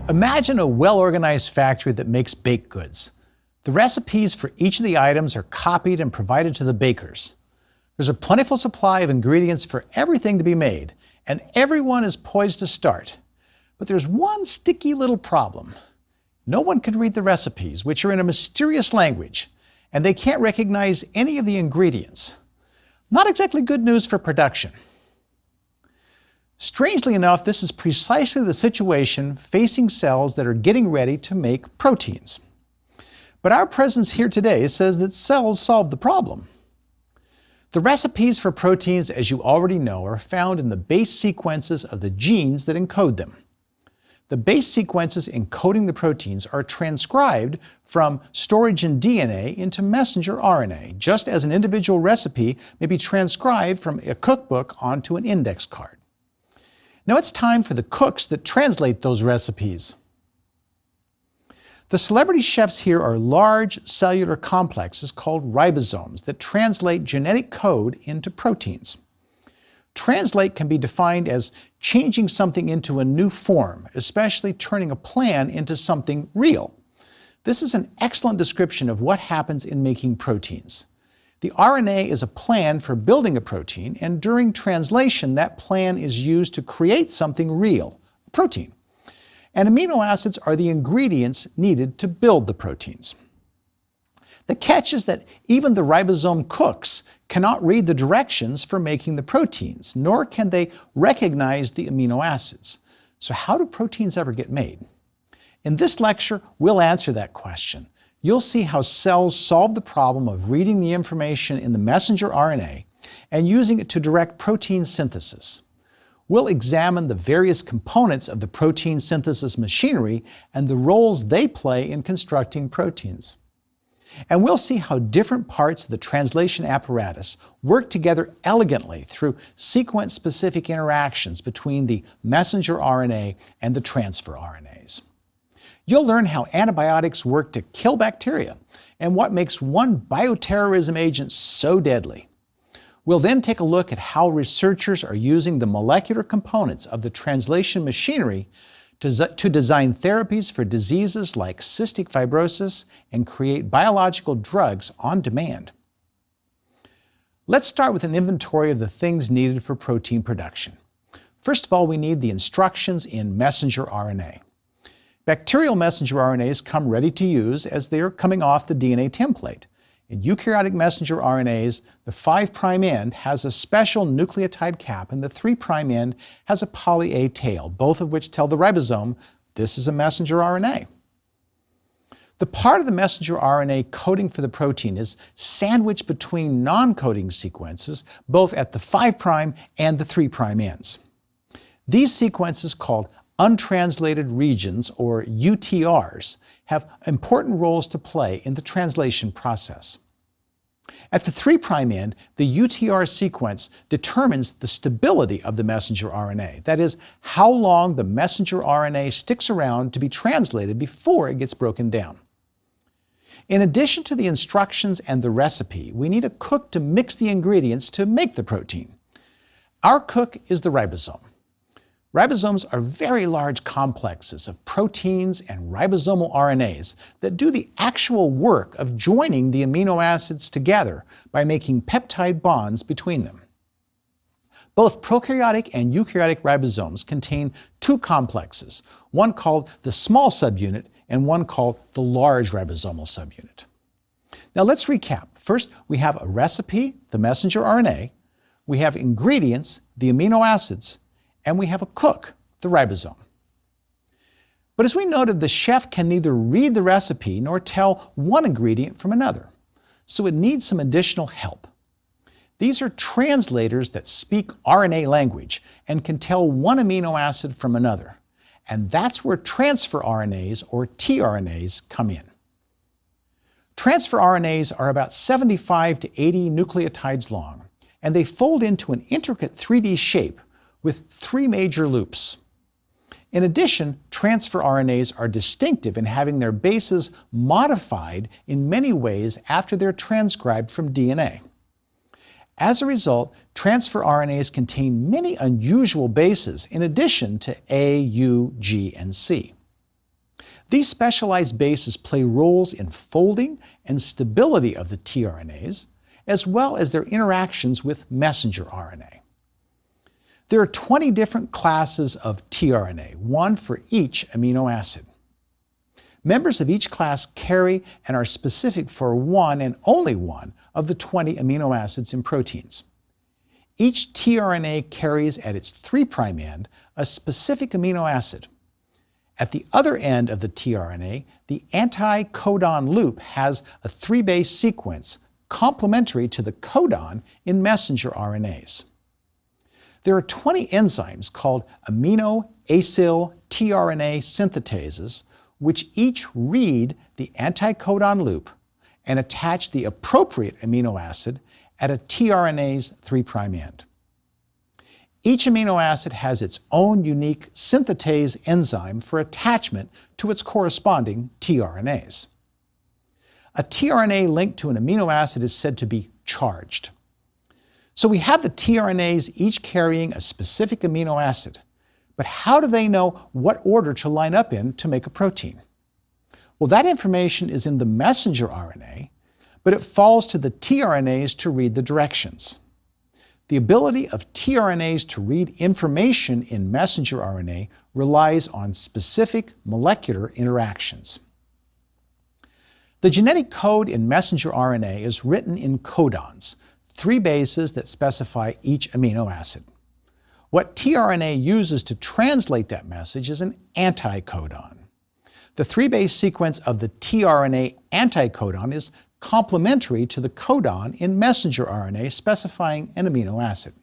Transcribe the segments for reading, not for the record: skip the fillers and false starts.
Imagine a well-organized factory that makes baked goods. The recipes for each of the items are copied and provided to the bakers. There's a plentiful supply of ingredients for everything to be made, and everyone is poised to start. But there's one sticky little problem. No one can read the recipes, which are in a mysterious language, and they can't recognize any of the ingredients. Not exactly good news for production. Strangely enough, this is precisely the situation facing cells that are getting ready to make proteins. But our presence here today says that cells solve the problem. The recipes for proteins, as you already know, are found in the base sequences of the genes that encode them. The base sequences encoding the proteins are transcribed from storage in DNA into messenger RNA, just as an individual recipe may be transcribed from a cookbook onto an index card. Now it's time for the cooks that translate those recipes. The celebrity chefs here are large cellular complexes called ribosomes that translate genetic code into proteins. Translate can be defined as changing something into a new form, especially turning a plan into something real. This is an excellent description of what happens in making proteins. The RNA is a plan for building a protein, and during translation, that plan is used to create something real, a protein. And amino acids are the ingredients needed to build the proteins. The catch is that even the ribosome cooks cannot read the directions for making the proteins, nor can they recognize the amino acids. So how do proteins ever get made? In this lecture, we'll answer that question. You'll see how cells solve the problem of reading the information in the messenger RNA and using it to direct protein synthesis. We'll examine the various components of the protein synthesis machinery and the roles they play in constructing proteins. And we'll see how different parts of the translation apparatus work together elegantly through sequence-specific interactions between the messenger RNA and the transfer RNAs. You'll learn how antibiotics work to kill bacteria and what makes one bioterrorism agent so deadly. We'll then take a look at how researchers are using the molecular components of the translation machinery to design therapies for diseases like cystic fibrosis and create biological drugs on demand. Let's start with an inventory of the things needed for protein production. First of all, we need the instructions in messenger RNA. Bacterial messenger RNAs come ready to use as they are coming off the DNA template. In eukaryotic messenger RNAs, the 5' end has a special nucleotide cap and the 3' end has a poly A tail, both of which tell the ribosome this is a messenger RNA. The part of the messenger RNA coding for the protein is sandwiched between non-coding sequences, both at the 5' and the 3' ends. These sequences, called untranslated regions, or UTRs, have important roles to play in the translation process. At the 3' end, the UTR sequence determines the stability of the messenger RNA, that is, how long the messenger RNA sticks around to be translated before it gets broken down. In addition to the instructions and the recipe, we need a cook to mix the ingredients to make the protein. Our cook is the ribosome. Ribosomes are very large complexes of proteins and ribosomal RNAs that do the actual work of joining the amino acids together by making peptide bonds between them. Both prokaryotic and eukaryotic ribosomes contain two complexes, one called the small subunit and one called the large ribosomal subunit. Now let's recap. First, we have a recipe, the messenger RNA, we have ingredients, the amino acids, and we have a cook, the ribosome. But as we noted, the chef can neither read the recipe nor tell one ingredient from another, so it needs some additional help. These are translators that speak RNA language and can tell one amino acid from another, and that's where transfer RNAs, or tRNAs, come in. Transfer RNAs are about 75 to 80 nucleotides long, and they fold into an intricate 3D shape with 3 major loops. In addition, transfer RNAs are distinctive in having their bases modified in many ways after they're transcribed from DNA. As a result, transfer RNAs contain many unusual bases in addition to A, U, G, and C. These specialized bases play roles in folding and stability of the tRNAs, as well as their interactions with messenger RNA. There are 20 different classes of tRNA, one for each amino acid. Members of each class carry and are specific for one and only one of the 20 amino acids in proteins. Each tRNA carries at its 3' end a specific amino acid. At the other end of the tRNA, the anti-codon loop has a 3-base sequence complementary to the codon in messenger RNAs. There are 20 enzymes called amino acyl tRNA synthetases, which each read the anti-codon loop and attach the appropriate amino acid at a tRNA's 3' end. Each amino acid has its own unique synthetase enzyme for attachment to its corresponding tRNAs. A tRNA linked to an amino acid is said to be charged. So we have the tRNAs each carrying a specific amino acid, but how do they know what order to line up in to make a protein? Well, that information is in the messenger RNA, but it falls to the tRNAs to read the directions. The ability of tRNAs to read information in messenger RNA relies on specific molecular interactions. The genetic code in messenger RNA is written in codons, 3 bases that specify each amino acid. What tRNA uses to translate that message is an anticodon. The 3-base sequence of the tRNA anticodon is complementary to the codon in messenger RNA specifying an amino acid.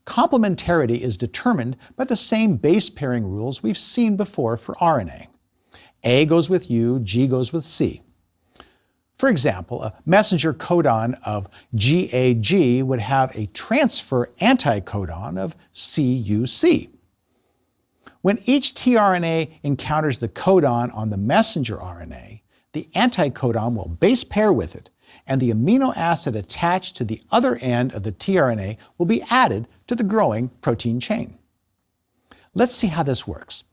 Complementarity is determined by the same base pairing rules we've seen before for RNA. A goes with U, G goes with C. For example, a messenger codon of GAG would have a transfer anticodon of CUC. When each tRNA encounters the codon on the messenger RNA, the anticodon will base pair with it, and the amino acid attached to the other end of the tRNA will be added to the growing protein chain. Let's see how this works.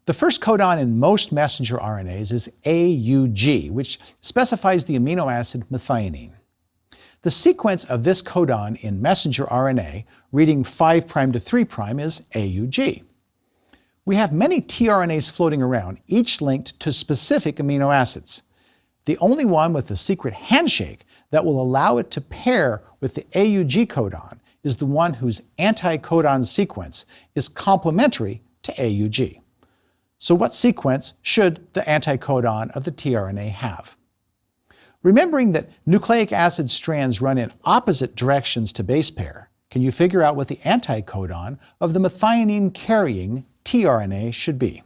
The first codon in most messenger RNAs is AUG, which specifies the amino acid methionine. The sequence of this codon in messenger RNA, reading 5' to 3' is AUG. We have many tRNAs floating around, each linked to specific amino acids. The only one with the secret handshake that will allow it to pair with the AUG codon is the one whose anticodon sequence is complementary to AUG. So what sequence should the anticodon of the tRNA have? Remembering that nucleic acid strands run in opposite directions to base pair, can you figure out what the anticodon of the methionine-carrying tRNA should be?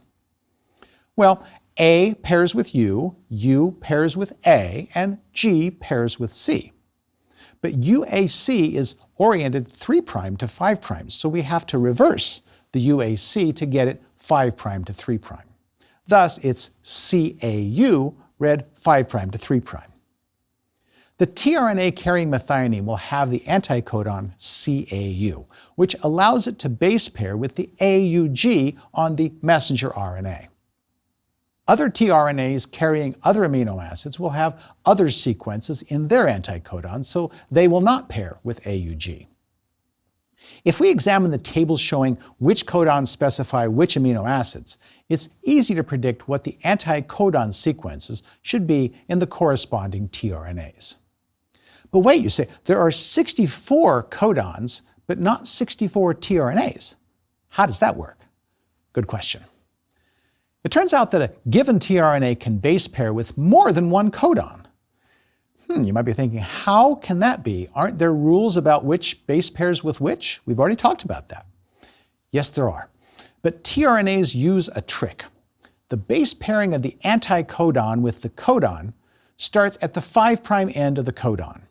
Well, A pairs with U, U pairs with A, and G pairs with C. But UAC is oriented 3' to 5', so we have to reverse the UAC to get it 5' to 3'. Thus, it's CAU, read 5' to 3'. The tRNA carrying methionine will have the anticodon CAU, which allows it to base pair with the AUG on the messenger RNA. Other tRNAs carrying other amino acids will have other sequences in their anticodons, so they will not pair with AUG. If we examine the tables showing which codons specify which amino acids, it's easy to predict what the anticodon sequences should be in the corresponding tRNAs. But wait, you say, there are 64 codons, but not 64 tRNAs. How does that work? Good question. It turns out that a given tRNA can base pair with more than one codon. You might be thinking, how can that be? Aren't there rules about which base pairs with which? We've already talked about that. Yes, there are. But tRNAs use a trick. The base pairing of the anticodon with the codon starts at the 5' end of the codon.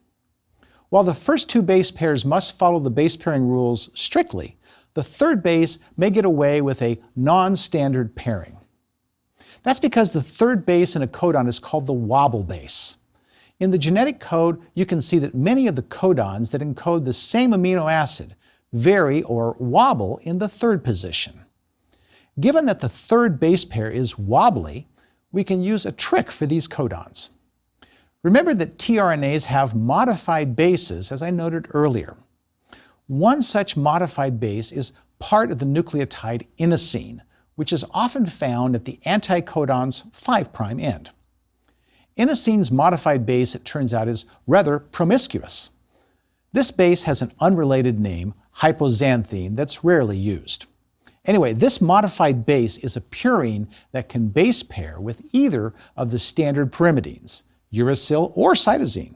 While the first 2 base pairs must follow the base pairing rules strictly, the third base may get away with a non-standard pairing. That's because the third base in a codon is called the wobble base. In the genetic code, you can see that many of the codons that encode the same amino acid vary or wobble in the third position. Given that the third base pair is wobbly, we can use a trick for these codons. Remember that tRNAs have modified bases, as I noted earlier. One such modified base is part of the nucleotide inosine, which is often found at the anticodon's 5' end. Inosine's modified base, it turns out, is rather promiscuous. This base has an unrelated name, hypoxanthine, that's rarely used. Anyway, this modified base is a purine that can base pair with either of the standard pyrimidines, uracil or cytosine,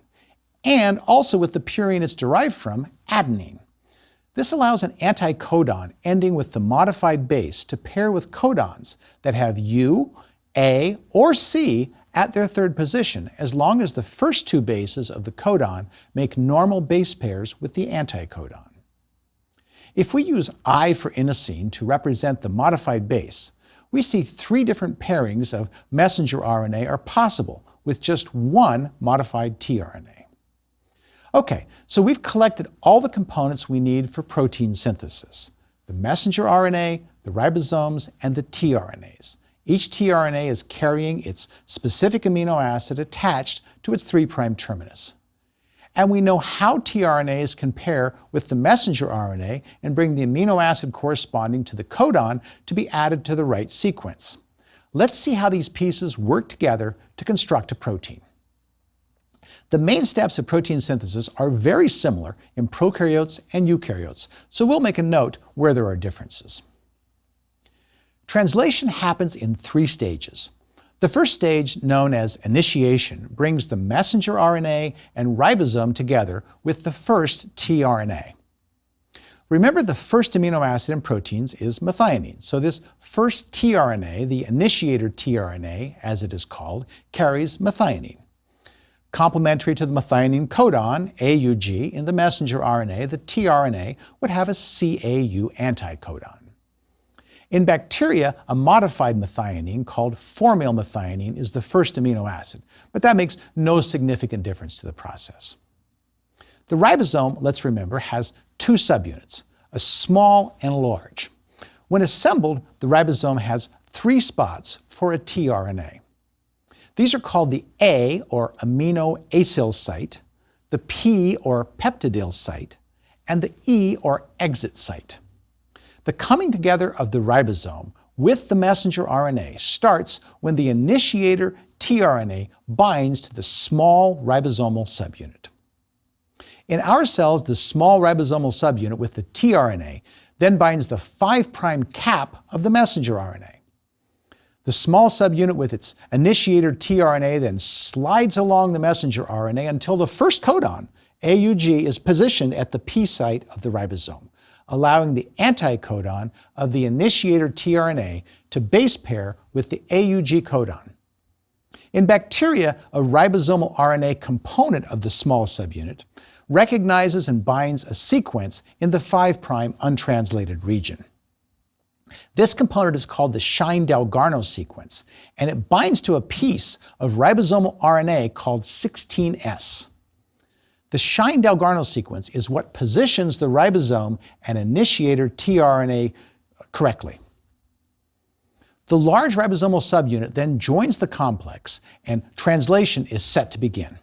and also with the purine it's derived from, adenine. This allows an anticodon ending with the modified base to pair with codons that have U, A, or C at their third position, as long as the first two bases of the codon make normal base pairs with the anticodon. If we use I for inosine to represent the modified base, we see three different pairings of messenger RNA are possible with just one modified tRNA. Okay, so we've collected all the components we need for protein synthesis: the messenger RNA, the ribosomes, and the tRNAs. Each tRNA is carrying its specific amino acid attached to its 3' terminus. And we know how tRNAs can pair with the messenger RNA and bring the amino acid corresponding to the codon to be added to the right sequence. Let's see how these pieces work together to construct a protein. The main steps of protein synthesis are very similar in prokaryotes and eukaryotes, so we'll make a note where there are differences. Translation happens in 3 stages. The first stage, known as initiation, brings the messenger RNA and ribosome together with the first tRNA. Remember, the first amino acid in proteins is methionine, so this first tRNA, the initiator tRNA, as it is called, carries methionine. Complementary to the methionine codon, AUG, in the messenger RNA, the tRNA would have a CAU anticodon. In bacteria, a modified methionine called formylmethionine is the first amino acid, but that makes no significant difference to the process. The ribosome, let's remember, has 2 subunits, a small and a large. When assembled, the ribosome has 3 spots for a tRNA. These are called the A, or amino acyl site, the P, or peptidyl site, and the E, or exit site. The coming together of the ribosome with the messenger RNA starts when the initiator tRNA binds to the small ribosomal subunit. In our cells, the small ribosomal subunit with the tRNA then binds the 5' cap of the messenger RNA. The small subunit with its initiator tRNA then slides along the messenger RNA until the first codon, AUG, is positioned at the P site of the ribosome, allowing the anticodon of the initiator tRNA to base pair with the AUG codon. In bacteria, a ribosomal RNA component of the small subunit recognizes and binds a sequence in the 5' untranslated region. This component is called the Shine-Dalgarno sequence, and it binds to a piece of ribosomal RNA called 16S. The Shine-Dalgarno sequence is what positions the ribosome and initiator tRNA correctly. The large ribosomal subunit then joins the complex, and translation is set to begin.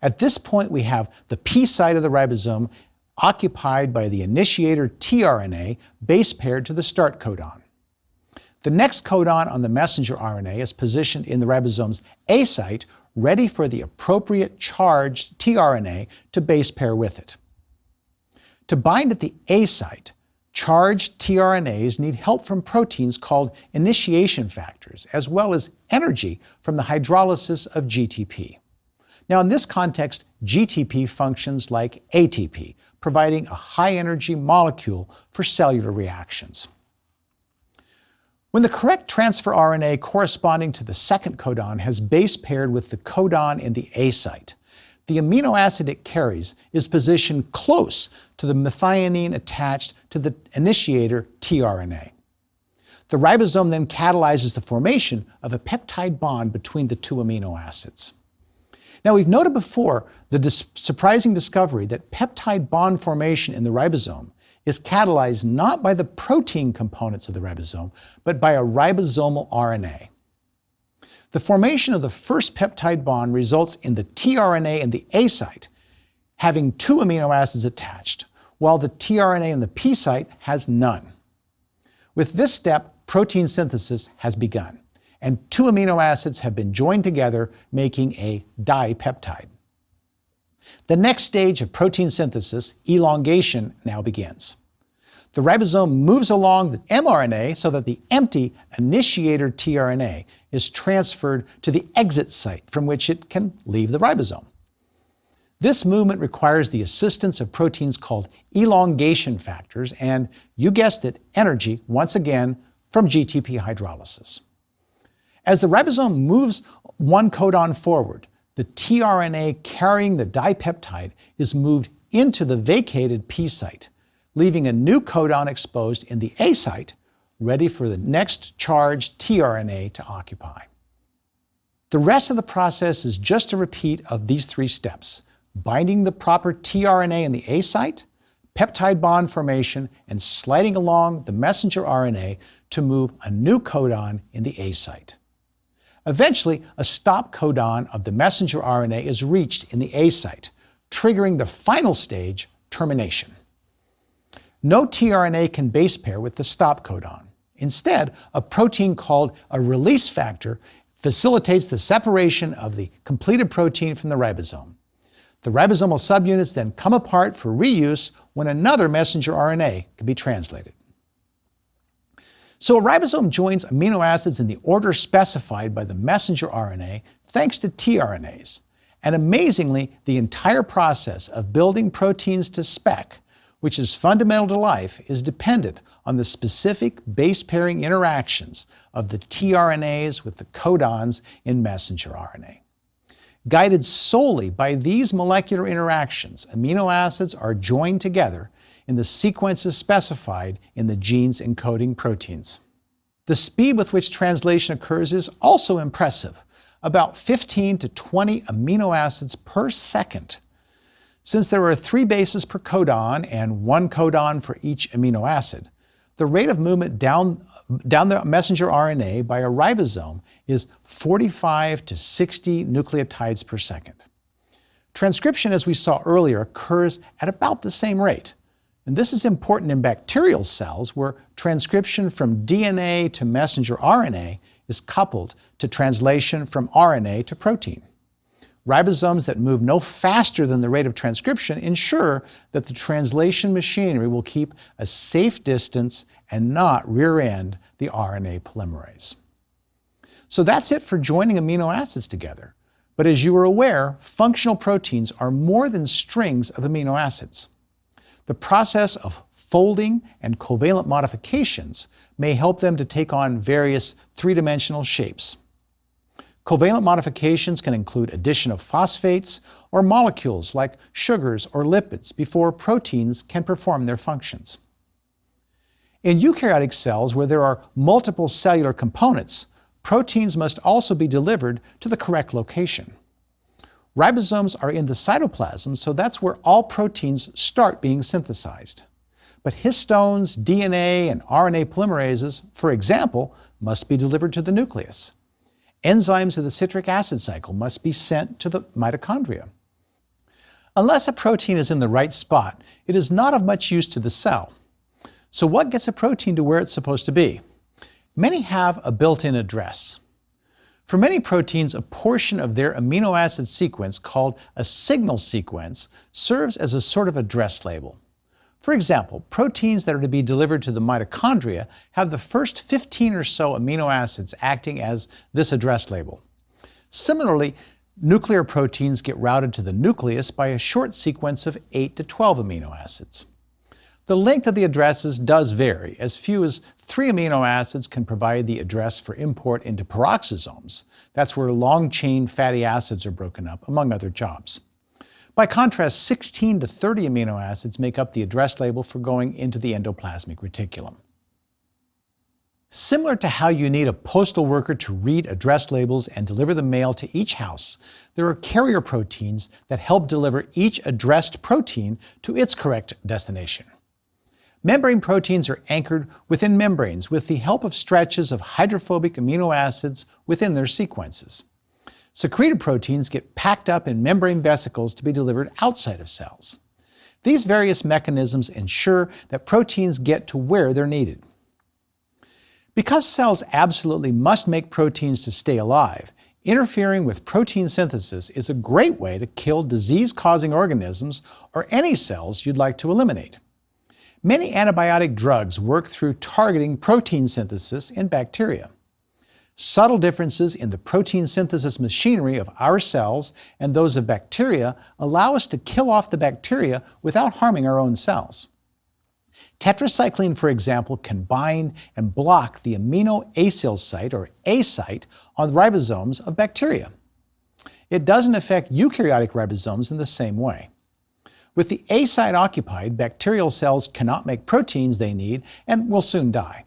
At this point, we have the P site of the ribosome occupied by the initiator tRNA base paired to the start codon. The next codon on the messenger RNA is positioned in the ribosome's A site, ready for the appropriate charged tRNA to base pair with it. To bind at the A site, charged tRNAs need help from proteins called initiation factors, as well as energy from the hydrolysis of GTP. Now, in this context, GTP functions like ATP, providing a high-energy molecule for cellular reactions. When the correct transfer RNA corresponding to the second codon has base paired with the codon in the A site, the amino acid it carries is positioned close to the methionine attached to the initiator tRNA. The ribosome then catalyzes the formation of a peptide bond between the 2 amino acids. Now, we've noted before the surprising discovery that peptide bond formation in the ribosome is catalyzed not by the protein components of the ribosome, but by a ribosomal RNA. The formation of the first peptide bond results in the tRNA in the A site having 2 amino acids attached, while the tRNA in the P site has none. With this step, protein synthesis has begun, and 2 amino acids have been joined together, making a dipeptide. The next stage of protein synthesis, elongation, now begins. The ribosome moves along the mRNA so that the empty initiator tRNA is transferred to the exit site from which it can leave the ribosome. This movement requires the assistance of proteins called elongation factors and, you guessed it, energy, once again, from GTP hydrolysis. As the ribosome moves one codon forward, the tRNA carrying the dipeptide is moved into the vacated P site, leaving a new codon exposed in the A site, ready for the next charged tRNA to occupy. The rest of the process is just a repeat of these 3 steps: binding the proper tRNA in the A site, peptide bond formation, and sliding along the messenger RNA to move a new codon in the A site. Eventually, a stop codon of the messenger RNA is reached in the A site, triggering the final stage, termination. No tRNA can base pair with the stop codon. Instead, a protein called a release factor facilitates the separation of the completed protein from the ribosome. The ribosomal subunits then come apart for reuse when another messenger RNA can be translated. So a ribosome joins amino acids in the order specified by the messenger RNA thanks to tRNAs. And amazingly, the entire process of building proteins to spec, which is fundamental to life, is dependent on the specific base pairing interactions of the tRNAs with the codons in messenger RNA. Guided solely by these molecular interactions, amino acids are joined together in the sequences specified in the genes encoding proteins. The speed with which translation occurs is also impressive, about 15 to 20 amino acids per second. Since there are 3 bases per codon and 1 codon for each amino acid, the rate of movement down the messenger RNA by a ribosome is 45 to 60 nucleotides per second. Transcription, as we saw earlier, occurs at about the same rate. And this is important in bacterial cells where transcription from DNA to messenger RNA is coupled to translation from RNA to protein. Ribosomes that move no faster than the rate of transcription ensure that the translation machinery will keep a safe distance and not rear-end the RNA polymerase. So that's it for joining amino acids together. But as you are aware, functional proteins are more than strings of amino acids. The process of folding and covalent modifications may help them to take on various 3-dimensional shapes. Covalent modifications can include addition of phosphates or molecules like sugars or lipids before proteins can perform their functions. In eukaryotic cells where there are multiple cellular components, proteins must also be delivered to the correct location. Ribosomes are in the cytoplasm, so that's where all proteins start being synthesized. But histones, DNA, and RNA polymerases, for example, must be delivered to the nucleus. Enzymes of the citric acid cycle must be sent to the mitochondria. Unless a protein is in the right spot, it is not of much use to the cell. So what gets a protein to where it's supposed to be? Many have a built-in address. For many proteins, a portion of their amino acid sequence, called a signal sequence, serves as a sort of address label. For example, proteins that are to be delivered to the mitochondria have the first 15 or so amino acids acting as this address label. Similarly, nuclear proteins get routed to the nucleus by a short sequence of 8 to 12 amino acids. The length of the addresses does vary. As few as 3 amino acids can provide the address for import into peroxisomes. That's where long-chain fatty acids are broken up, among other jobs. By contrast, 16 to 30 amino acids make up the address label for going into the endoplasmic reticulum. Similar to how you need a postal worker to read address labels and deliver the mail to each house, there are carrier proteins that help deliver each addressed protein to its correct destination. Membrane proteins are anchored within membranes with the help of stretches of hydrophobic amino acids within their sequences. Secreted proteins get packed up in membrane vesicles to be delivered outside of cells. These various mechanisms ensure that proteins get to where they're needed. Because cells absolutely must make proteins to stay alive, interfering with protein synthesis is a great way to kill disease-causing organisms or any cells you'd like to eliminate. Many antibiotic drugs work through targeting protein synthesis in bacteria. Subtle differences in the protein synthesis machinery of our cells and those of bacteria allow us to kill off the bacteria without harming our own cells. Tetracycline, for example, can bind and block the amino acyl site, or A site, on ribosomes of bacteria. It doesn't affect eukaryotic ribosomes in the same way. With the A site occupied, bacterial cells cannot make proteins they need and will soon die.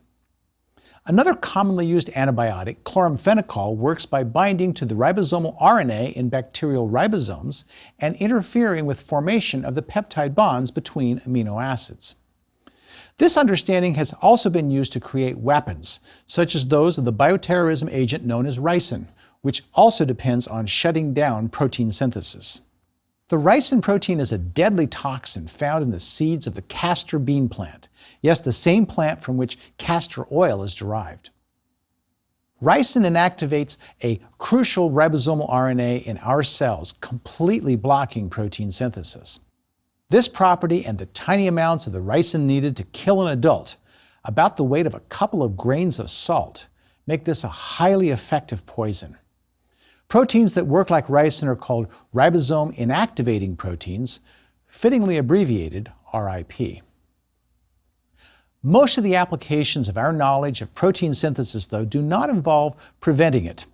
Another commonly used antibiotic, chloramphenicol, works by binding to the ribosomal RNA in bacterial ribosomes and interfering with formation of the peptide bonds between amino acids. This understanding has also been used to create weapons, such as those of the bioterrorism agent known as ricin, which also depends on shutting down protein synthesis. The ricin protein is a deadly toxin found in the seeds of the castor bean plant. Yes, the same plant from which castor oil is derived. Ricin inactivates a crucial ribosomal RNA in our cells, completely blocking protein synthesis. This property and the tiny amounts of the ricin needed to kill an adult, about the weight of a couple of grains of salt, make this a highly effective poison. Proteins that work like ricin are called ribosome inactivating proteins, fittingly abbreviated RIP. Most of the applications of our knowledge of protein synthesis, though, do not involve preventing it.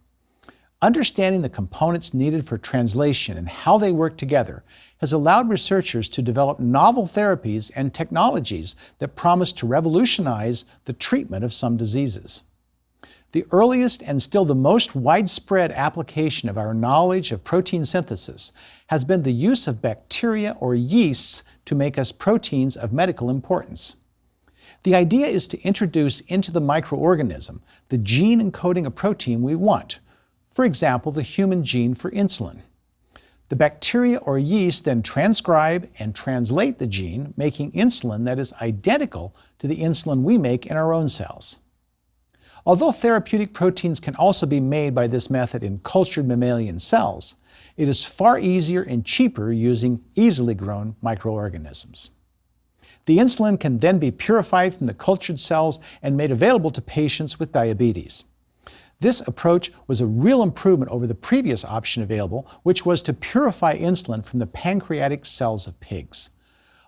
Understanding the components needed for translation and how they work together has allowed researchers to develop novel therapies and technologies that promise to revolutionize the treatment of some diseases. The earliest and still the most widespread application of our knowledge of protein synthesis has been the use of bacteria or yeasts to make us proteins of medical importance. The idea is to introduce into the microorganism the gene encoding a protein we want, for example, the human gene for insulin. The bacteria or yeast then transcribe and translate the gene, making insulin that is identical to the insulin we make in our own cells. Although therapeutic proteins can also be made by this method in cultured mammalian cells, it is far easier and cheaper using easily grown microorganisms. The insulin can then be purified from the cultured cells and made available to patients with diabetes. This approach was a real improvement over the previous option available, which was to purify insulin from the pancreatic cells of pigs.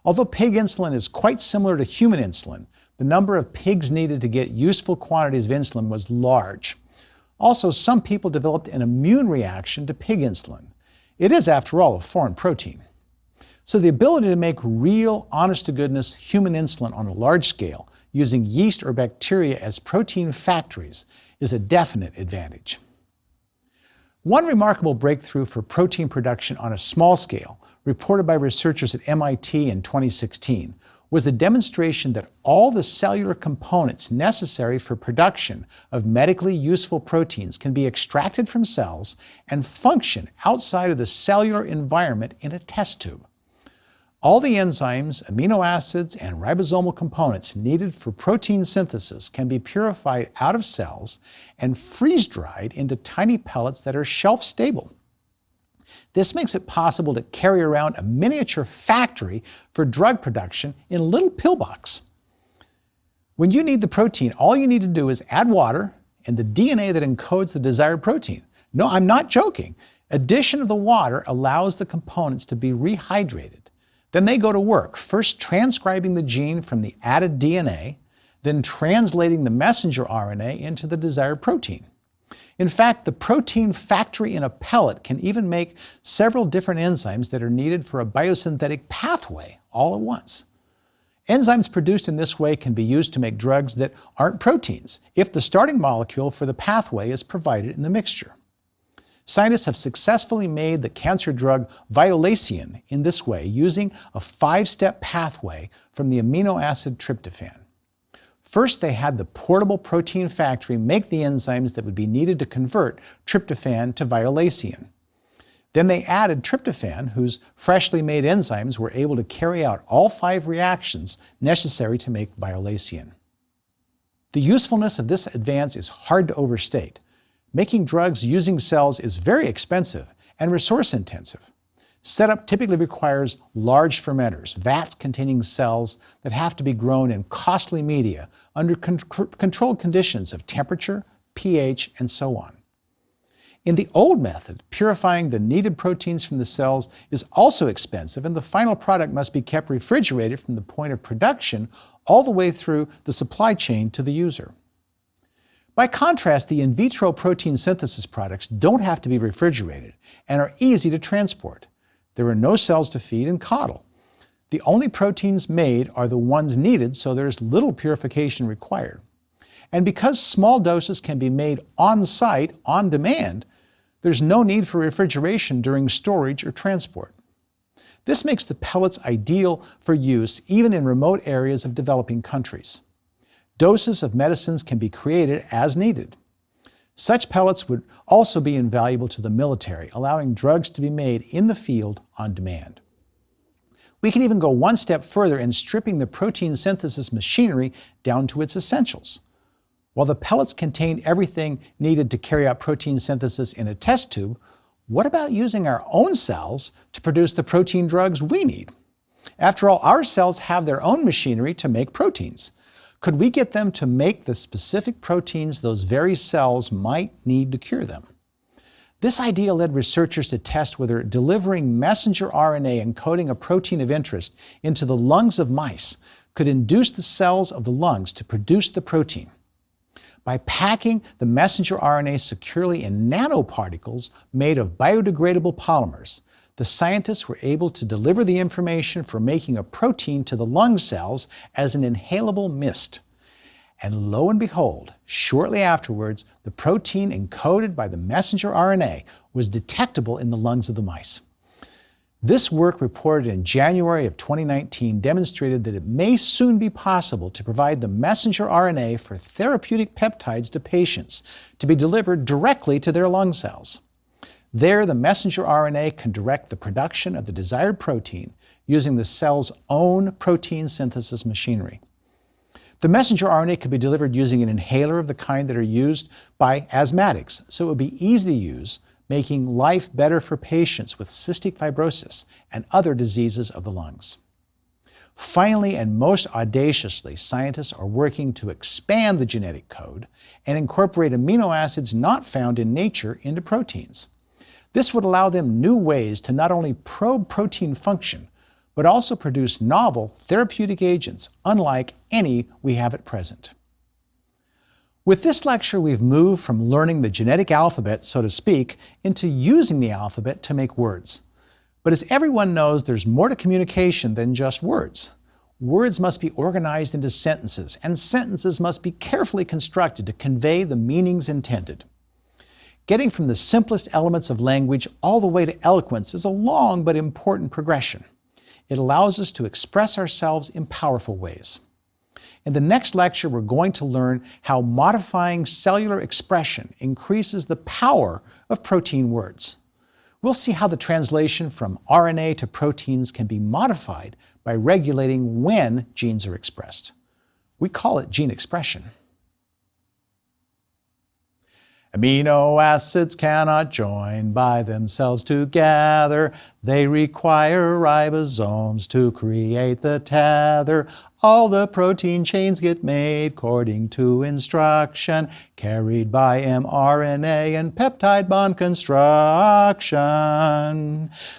Although pig insulin is quite similar to human insulin, the number of pigs needed to get useful quantities of insulin was large. Also, some people developed an immune reaction to pig insulin. It is, after all, a foreign protein. So the ability to make real, honest-to-goodness human insulin on a large scale, using yeast or bacteria as protein factories, is a definite advantage. One remarkable breakthrough for protein production on a small scale, reported by researchers at MIT in 2016, was the demonstration that all the cellular components necessary for production of medically useful proteins can be extracted from cells and function outside of the cellular environment in a test tube. All the enzymes, amino acids, and ribosomal components needed for protein synthesis can be purified out of cells and freeze-dried into tiny pellets that are shelf-stable. This makes it possible to carry around a miniature factory for drug production in a little pillbox. When you need the protein, all you need to do is add water and the DNA that encodes the desired protein. No, I'm not joking. Addition of the water allows the components to be rehydrated. Then they go to work, first transcribing the gene from the added DNA, then translating the messenger RNA into the desired protein. In fact, the protein factory in a pellet can even make several different enzymes that are needed for a biosynthetic pathway all at once. Enzymes produced in this way can be used to make drugs that aren't proteins, if the starting molecule for the pathway is provided in the mixture. Scientists have successfully made the cancer drug violacin in this way using a 5-step pathway from the amino acid tryptophan. First, they had the portable protein factory make the enzymes that would be needed to convert tryptophan to violacin. Then they added tryptophan, whose freshly made enzymes were able to carry out all 5 reactions necessary to make violacin. The usefulness of this advance is hard to overstate. Making drugs using cells is very expensive and resource-intensive. Setup typically requires large fermenters, vats containing cells that have to be grown in costly media under controlled conditions of temperature, pH, and so on. In the old method, purifying the needed proteins from the cells is also expensive, and the final product must be kept refrigerated from the point of production all the way through the supply chain to the user. By contrast, the in vitro protein synthesis products don't have to be refrigerated and are easy to transport. There are no cells to feed and coddle. The only proteins made are the ones needed, so there's little purification required. And because small doses can be made on-site, on demand, there's no need for refrigeration during storage or transport. This makes the pellets ideal for use even in remote areas of developing countries. Doses of medicines can be created as needed. Such pellets would also be invaluable to the military, allowing drugs to be made in the field on demand. We can even go one step further in stripping the protein synthesis machinery down to its essentials. While the pellets contain everything needed to carry out protein synthesis in a test tube, what about using our own cells to produce the protein drugs we need? After all, our cells have their own machinery to make proteins. Could we get them to make the specific proteins those very cells might need to cure them? This idea led researchers to test whether delivering messenger RNA encoding a protein of interest into the lungs of mice could induce the cells of the lungs to produce the protein. By packing the messenger RNA securely in nanoparticles made of biodegradable polymers, the scientists were able to deliver the information for making a protein to the lung cells as an inhalable mist. And lo and behold, shortly afterwards, the protein encoded by the messenger RNA was detectable in the lungs of the mice. This work, reported in January of 2019, demonstrated that it may soon be possible to provide the messenger RNA for therapeutic peptides to patients to be delivered directly to their lung cells. There, the messenger RNA can direct the production of the desired protein using the cell's own protein synthesis machinery. The messenger RNA could be delivered using an inhaler of the kind that are used by asthmatics, so it would be easy to use, making life better for patients with cystic fibrosis and other diseases of the lungs. Finally, and most audaciously, scientists are working to expand the genetic code and incorporate amino acids not found in nature into proteins. This would allow them new ways to not only probe protein function, but also produce novel therapeutic agents unlike any we have at present. With this lecture, we've moved from learning the genetic alphabet, so to speak, into using the alphabet to make words. But as everyone knows, there's more to communication than just words. Words must be organized into sentences, and sentences must be carefully constructed to convey the meanings intended. Getting from the simplest elements of language all the way to eloquence is a long but important progression. It allows us to express ourselves in powerful ways. In the next lecture, we're going to learn how modifying cellular expression increases the power of protein words. We'll see how the translation from RNA to proteins can be modified by regulating when genes are expressed. We call it gene expression. Amino acids cannot join by themselves together. They require ribosomes to create the tether. All the protein chains get made according to instruction, carried by mRNA and peptide bond construction.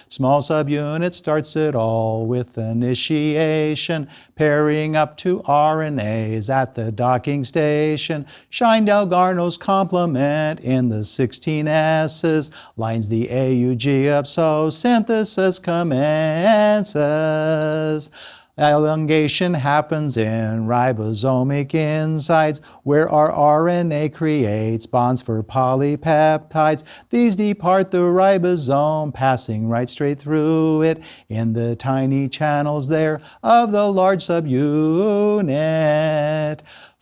Small subunit starts it all with initiation, pairing up to RNAs at the docking station. Schein-Dalgarno's complement in the 16 S's lines the AUG up so synthesis commences. Elongation happens in ribosomic insides, where our RNA creates bonds for polypeptides. These depart the ribosome, passing right straight through it in the tiny channels there of the large subunit.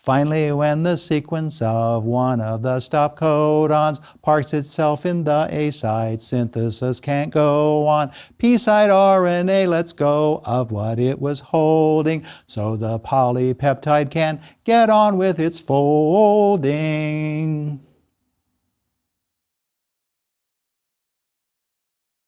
Finally, when the sequence of one of the stop codons parks itself in the A site, synthesis can't go on. P side RNA lets go of what it was holding, so the polypeptide can get on with its folding.